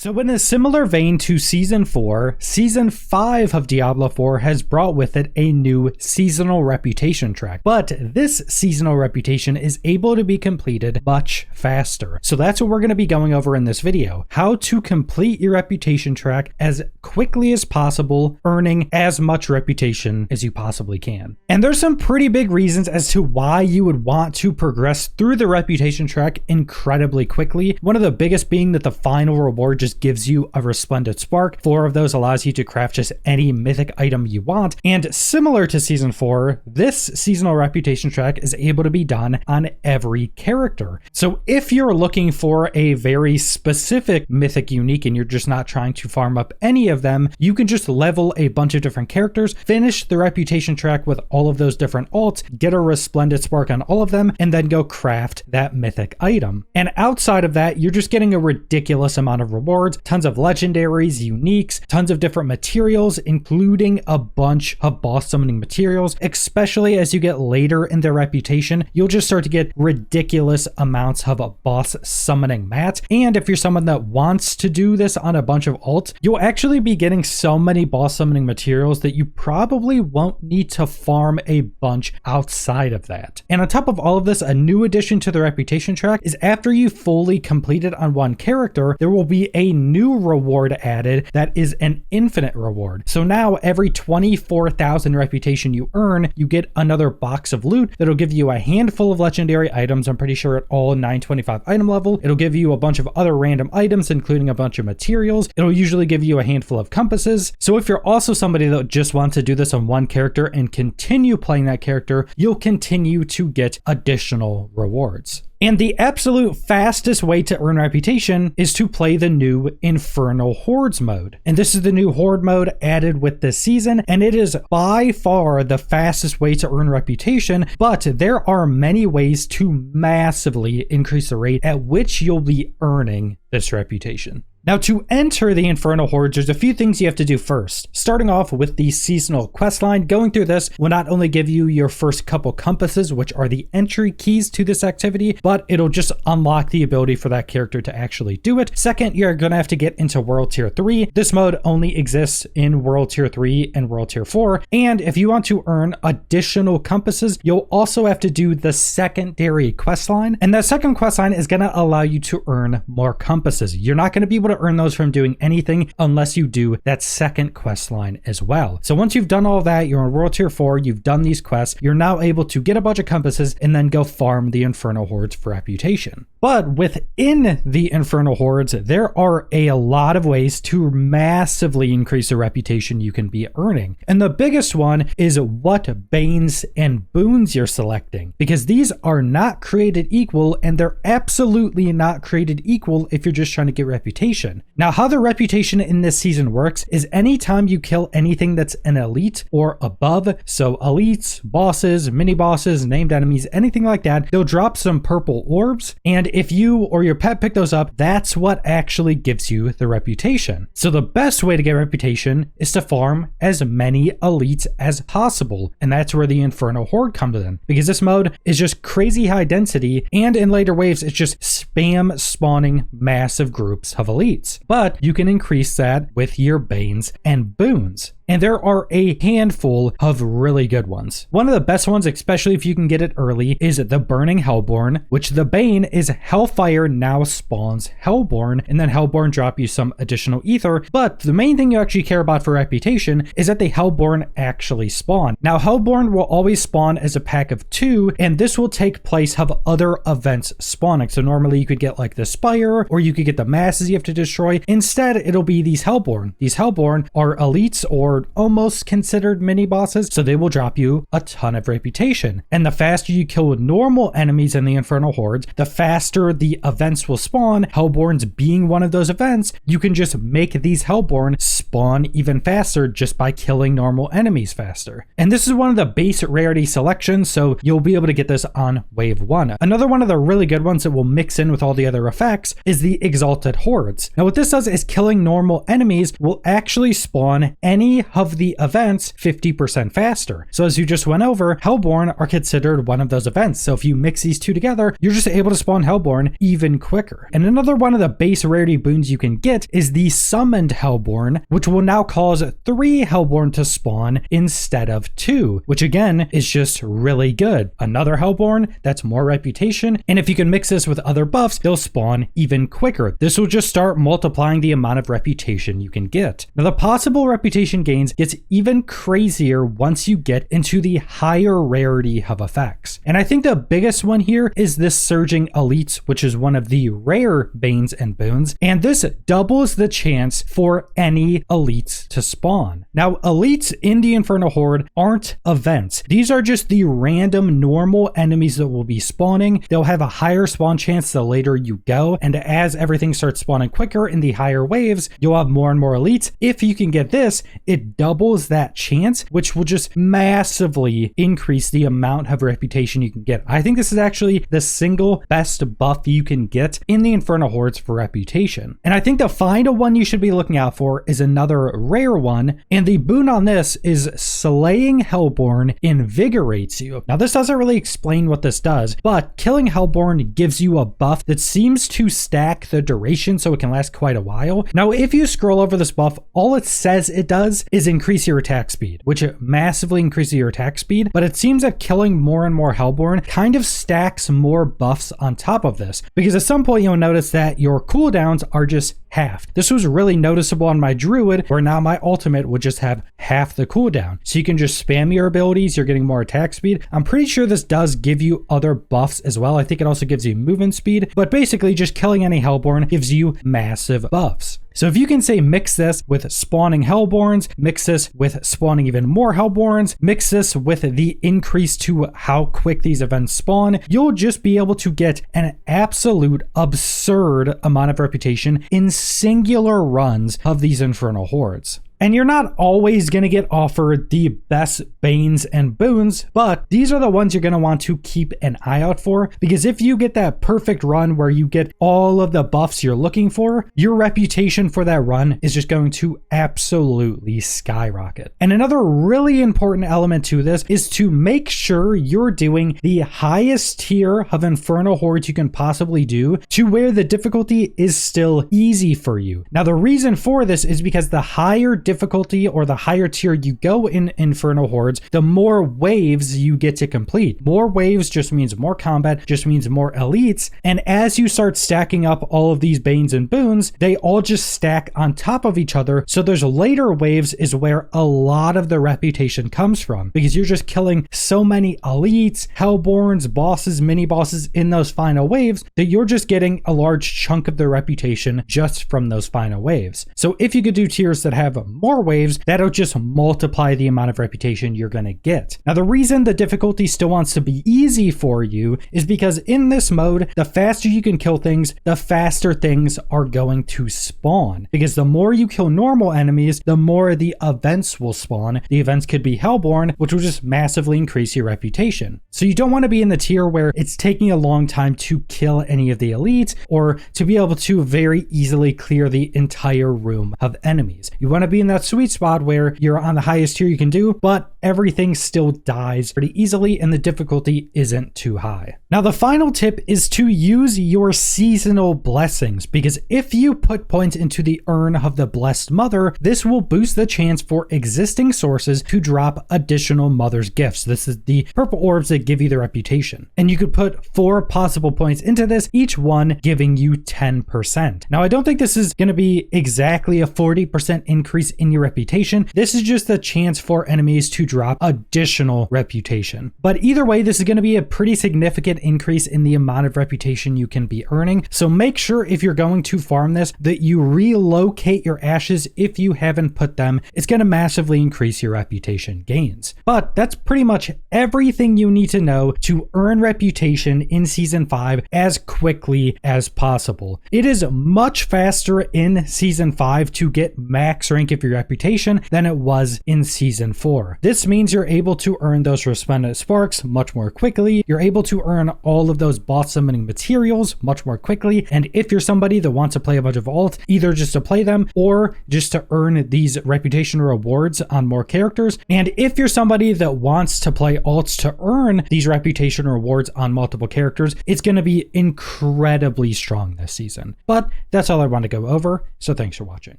So in a similar vein to Season 4, Season 5 of Diablo 4 has brought with it a new seasonal reputation track, but this seasonal reputation is able to be completed much faster. So that's what we're going to be going over in this video, how to complete your reputation track as quickly as possible, earning as much reputation as you possibly can. And there's some pretty big reasons as to why you would want to progress through the reputation track incredibly quickly. One of the biggest being that the final reward just gives you a resplendent spark. 4 of those allows you to craft just any mythic item you want. And similar to Season 4, this seasonal reputation track is able to be done on every character. So if you're looking for a very specific mythic unique and you're just not trying to farm up any of them, you can just level a bunch of different characters, finish the reputation track with all of those different alts, get a resplendent spark on all of them, and then go craft that mythic item. And outside of that, you're just getting a ridiculous amount of rewards, tons of legendaries, uniques, tons of different materials, including a bunch of boss summoning materials. Especially as you get later in their reputation, you'll just start to get ridiculous amounts of boss summoning mats. And if you're someone that wants to do this on a bunch of alts, you'll actually be getting so many boss summoning materials that you probably won't need to farm a bunch outside of that. And on top of all of this, a new addition to the reputation track is after you fully complete it on one character, there will be a new reward added that is an infinite reward. So now every 24,000 reputation you earn, you get another box of loot that'll give you a handful of legendary items. I'm pretty sure at all 925 item level. It'll give you a bunch of other random items, including a bunch of materials. It'll usually give you a handful of compasses. So if you're also somebody that just wants to do this on one character and continue playing that character, you'll continue to get additional rewards. And the absolute fastest way to earn reputation is to play the new Infernal Hordes mode. And this is the new Horde mode added with this season, and it is by far the fastest way to earn reputation, but there are many ways to massively increase the rate at which you'll be earning this reputation. Now, to enter the Infernal Hordes, there's a few things you have to do first. Starting off with the seasonal questline, going through this will not only give you your first couple compasses, which are the entry keys to this activity, but it'll just unlock the ability for that character to actually do it. Second, you're going to have to get into World Tier 3. This mode only exists in World Tier 3 and World Tier 4. And if you want to earn additional compasses, you'll also have to do the secondary questline. And that second questline is going to allow you to earn more compasses. You're not going to be able to earn those from doing anything unless you do that second quest line as well. So once you've done all that, you're on World Tier 4, you've done these quests, you're now able to get a bunch of compasses and then go farm the Infernal Hordes for reputation. But within the Infernal Hordes, there are a lot of ways to massively increase the reputation you can be earning. And the biggest one is what banes and boons you're selecting, because these are not created equal, and they're absolutely not created equal if you're just trying to get reputation. Now, how the reputation in this season works is anytime you kill anything that's an elite or above, so elites, bosses, mini bosses, named enemies, anything like that, they'll drop some purple orbs, and if you or your pet pick those up, that's what actually gives you the reputation. So the best way to get reputation is to farm as many elites as possible, and that's where the Infernal Horde comes in, because this mode is just crazy high density, and in later waves it's just spam spawning massive groups of elites. But you can increase that with your banes and boons. And there are a handful of really good ones. One of the best ones, especially if you can get it early, is the Burning Hellborn, which the Bane is Hellfire now spawns Hellborn, and then Hellborn drop you some additional ether. But the main thing you actually care about for reputation is that the Hellborn actually spawn. Now, Hellborn will always spawn as a pack of 2, and this will take place of other events spawning. So normally you could get like the Spire, or you could get the masses you have to destroy. Instead, it'll be these Hellborn. These Hellborn are elites or almost considered mini bosses, so they will drop you a ton of reputation. And the faster you kill normal enemies in the Infernal Hordes, the faster the events will spawn. Hellborns being one of those events, you can just make these Hellborn spawn even faster just by killing normal enemies faster. And this is one of the base rarity selections, so you'll be able to get this on wave 1. Another one of the really good ones that will mix in with all the other effects is the Exalted Hordes. Now what this does is killing normal enemies will actually spawn any 3 of the events 50% faster. So as you just went over, Hellborn are considered one of those events. So if you mix these two together, you're just able to spawn Hellborn even quicker. And another one of the base rarity boons you can get is the summoned Hellborn, which will now cause 3 Hellborn to spawn instead of 2, which again is just really good. Another Hellborn, that's more reputation, and if you can mix this with other buffs, they'll spawn even quicker. This will just start multiplying the amount of reputation you can get. Now the possible reputation gains gets even crazier once you get into the higher rarity of effects. And I think the biggest one here is this Surging Elites, which is one of the rare banes and boons, and this doubles the chance for any elites to spawn. Now elites in the Infernal Horde aren't events. These are just the random normal enemies that will be spawning. They'll have a higher spawn chance the later you go, and as everything starts spawning quicker in the higher waves, you'll have more and more elites. If you can get this, it doubles that chance, which will just massively increase the amount of reputation you can get. I think this is actually the single best buff you can get in the Infernal Hordes for reputation. And I think the final one you should be looking out for is another rare one, and the boon on this is Slaying Hellborn invigorates you. Now this doesn't really explain what this does, but killing Hellborn gives you a buff that seems to stack the duration so it can last quite a while. Now if you scroll over this buff, all it says it does is increase your attack speed, which it massively increases your attack speed, but it seems that killing more and more Hellborn kind of stacks more buffs on top of this, because at some point you'll notice that your cooldowns are just halved. This was really noticeable on my druid, where now my ultimate would just have half the cooldown. So you can just spam your abilities, you're getting more attack speed. I'm pretty sure this does give you other buffs as well. I think it also gives you movement speed, but basically just killing any Hellborn gives you massive buffs. So if you can say mix this with spawning Hellborns, mix this with spawning even more Hellborns, mix this with the increase to how quick these events spawn, you'll just be able to get an absolute absurd amount of reputation in singular runs of these Infernal Hordes. And you're not always going to get offered the best banes and boons, but these are the ones you're going to want to keep an eye out for, because if you get that perfect run where you get all of the buffs you're looking for, your reputation for that run is just going to absolutely skyrocket. And another really important element to this is to make sure you're doing the highest tier of Infernal Hordes you can possibly do, to where the difficulty is still easy for you. Now the reason for this is because the higher difficulty or the higher tier you go in Infernal Hordes, the more waves you get to complete. More waves just means more combat, just means more elites. And as you start stacking up all of these banes and boons, they all just stack on top of each other. So there's later waves is where a lot of the reputation comes from, because you're just killing so many elites, Hellborns, bosses, mini bosses in those final waves that you're just getting a large chunk of the reputation just from those final waves. So if you could do tiers that have more waves, that'll just multiply the amount of reputation you're going to get. Now the reason the difficulty still wants to be easy for you is because in this mode, the faster you can kill things, the faster things are going to spawn, because the more you kill normal enemies, the more the events will spawn. The events could be Hellborn, which will just massively increase your reputation. So you don't want to be in the tier where it's taking a long time to kill any of the elites, or to be able to very easily clear the entire room of enemies. You want to be in that sweet spot where you're on the highest tier you can do, but everything still dies pretty easily and the difficulty isn't too high. Now the final tip is to use your seasonal blessings, because if you put points into the urn of the Blessed Mother, this will boost the chance for existing sources to drop additional Mother's gifts. This is the purple orbs that give you the reputation. And you could put 4 possible points into this, each one giving you 10%. Now I don't think this is going to be exactly a 40% increase in your reputation. This is just the chance for enemies to drop additional reputation. But either way, this is going to be a pretty significant increase in the amount of reputation you can be earning. So make sure if you're going to farm this that you relocate your ashes if you haven't put them. It's going to massively increase your reputation gains. But that's pretty much everything you need to know to earn reputation in Season 5 as quickly as possible. It is much faster in Season 5 to get max rank of your reputation than it was in Season 4. This This means you're able to earn those resplendent sparks much more quickly. You're able to earn all of those boss summoning materials much more quickly. And if you're somebody that wants to play a bunch of alt, either just to play them or just to earn these reputation rewards on more characters. And if you're somebody that wants to play alts to earn these reputation rewards on multiple characters, it's going to be incredibly strong this season. But that's all I want to go over. So thanks for watching.